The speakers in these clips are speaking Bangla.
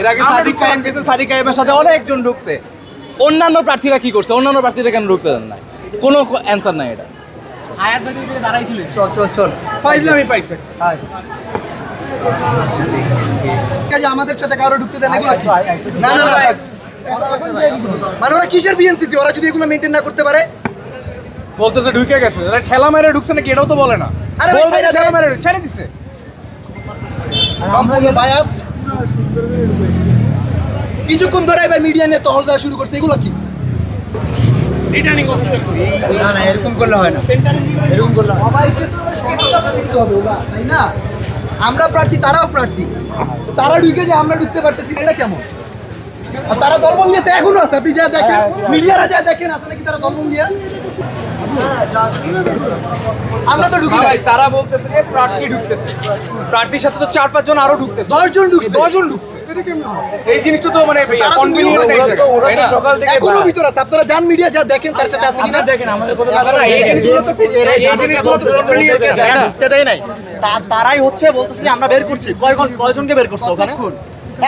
এর আগে সাদিক কায়েম গেছে, সাদিক কায়েমের সাথে অনেকজন ঢুকছে। অন্যান্য প্রার্থীরা কি করছে? অন্যান্য প্রার্থীরা কেন ঢুকতে দেন না? কোনো অ্যান্সার নাই এটা। আয়াত ভাই দিকে দাঁড়াই ছিলেন। চল ফাইজলামি পাইছে। কাজে আমাদের সাথে কারো ঢুকতে দেন এগুলো কি? না মানে ওরা কিসের বিএনসিসি? ওরা যদি এগুলো মেইনটেইন না করতে পারে, বলতেছে ঢুকে গেছে, ঠেলা মেরে ঢুকছে নাকি এটাও তো বলে না। আরে ভাই ঠেলা মেরে ছেড়ে দিছে। সম্পূর্ণ বায়াসড। কিছুক্ষণ ধরে ভাই মিডিয়া নিয়ে তহল দেওয়া শুরু করছে, এগুলো কি? রিটার্নিং অফিসার না এরকম করলে হয় না, এরকম করলে সবাইকে তো সমস্যাটা দেখতে হবে ওরা, তাই না? আমরা প্রার্থী, তারাও প্রার্থী, তারা ঢুকে যে আমরা ঢুকতে পারতেছি না, এটা কেমন? আর তারা দলবল নিয়ে তো এখনো আছে, আপনি যা দেখেন মিডিয়ারা যা দেখেন, আছে নাকি তারা দলবল নিয়ে? আমরা তো ঢুকি নাই। তারা বলতেছে যে প্রার্থী ঢুকতেছে, প্রার্থীর সাথে তো 4-5 জন আরো ঢুকতেছে, 10 জন ঢুকছে। এই জিনিসটা তো মানে কনভিনিয়েন্ট হয়েছে, তাই না? সকাল থেকে এখনো ভিতর আছে, আপনারা জান মিডিয়া যা দেখেন তার সাথে আছে কিনা দেখেন আমাদের কথা এই জিনিসগুলো তো ঢুকতে দেয় নাই, তারাই হচ্ছে বলতেছি আমরা বের করছি। কয়জনকে বের করছে ওখানে?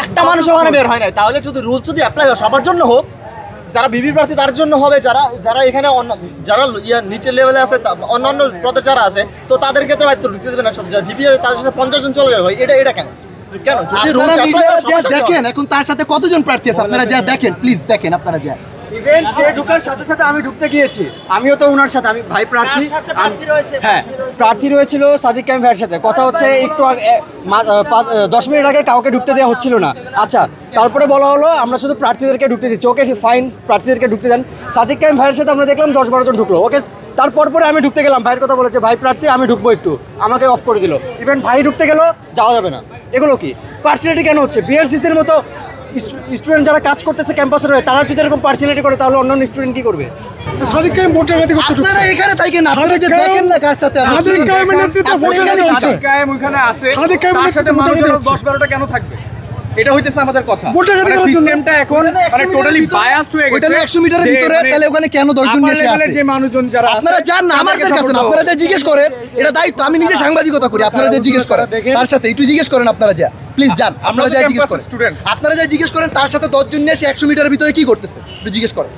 একটা মানুষ ওখানে বের হয় নাই। তাহলে যদি রুলস যদি অ্যাপ্লাই হয় সবার জন্য হোক, যারা বিবি প্রার্থী তার জন্য হবে, যারা এখানে যারা নিচের লেভেলে আছে, অন্যান্য পদে যারা আছে, তো তাদের ক্ষেত্রে হয়তো ঢুকতে দেবে না। বিবি তাদের সাথে 50 জন চলে যাবে, এটা কেন? কেন যদি রুলস দেখেন এখন তার সাথে কতজন প্রার্থী আছে আপনারা যা দেখেন, প্লিজ দেখেন আপনারা যা। ইভেন্ট সে ঢোকার সাথে সাথে আমি ঢুকতে গিয়েছি, আমিও তো ওনার সাথে, আমি ভাই প্রার্থী, হ্যাঁ প্রার্থী রয়েছিল সাদিক কায়েম ভাইয়ের সাথে। কথা হচ্ছে একটু 10 মিনিট আগে কাউকে ঢুকতে দেওয়া হচ্ছিল না। আচ্ছা, তারপরে বলা হলো আমরা শুধু প্রার্থীদেরকে ঢুকতে দিচ্ছি। ওকে ফাইন, প্রার্থীদেরকে ঢুকতে দেন। সাদিক কায়েম ভাইয়ের সাথে আমরা দেখলাম 10-12 জন ঢুকলো, ওকে। তারপর পরে আমি ঢুকতে গেলাম, ভাইয়ের কথা বলেছে ভাই প্রার্থী আমি ঢুকবো একটু, আমাকে অফ করে দিল। ইভেন ভাই ঢুকতে গেল, যাওয়া যাবে না। এগুলো কি পার্সিয়ালিটি কেন হচ্ছে? বিএনসিসির মতো স্টুডেন্ট যারা কাজ করতেছে ক্যাম্পাসে রয়ে, তারা যদি এরকম পার্সিয়ালিটি করে তাহলে অন্যান্য স্টুডেন্ট কি করবে? সাদিক কায়েম ভোটের গাদি করতে ঢুকছে। আপনারা এখানে থাকেন, আপনারা যে দেখেন না কার সাথে সাদিক কায়েমের নেতৃত্বে ভোটের গাদি হচ্ছে। সাদিক কায়েম ওখানে আছে, সাদিক কায়েমের তার সাথে নেতৃত্বে ভোটের গাদি হচ্ছে। 10-12টা কেন থাকবে? এটা হইতেছে আমাদের কথা। ভোটের গাদি করার জন্য সিস্টেমটা এখন মানে টোটালি বায়াসড হয়ে গেছে। 100 মিটারের ভিতরে, তাহলে ওখানে কেন 10 জন এসে আছে? যে মানুষজন যারা আপনারা জান না আমাদের কাছে না, আপনারা যা জিজ্ঞেস করেন, এটা দায়িত্ব। আমি নিজে সাংবাদিকতা করি, আপনারা যা জিজ্ঞেস করেন তার সাথে একটু জিজ্ঞেস করেন, আপনারা যা প্লিজ যান, আপনারা যা জিজ্ঞেস করেন, আপনারা যা জিজ্ঞেস করেন তার সাথে 10 জন নিয়ে এসে 100 মিটারের ভিতরে কি করতেছে একটু জিজ্ঞেস করেন।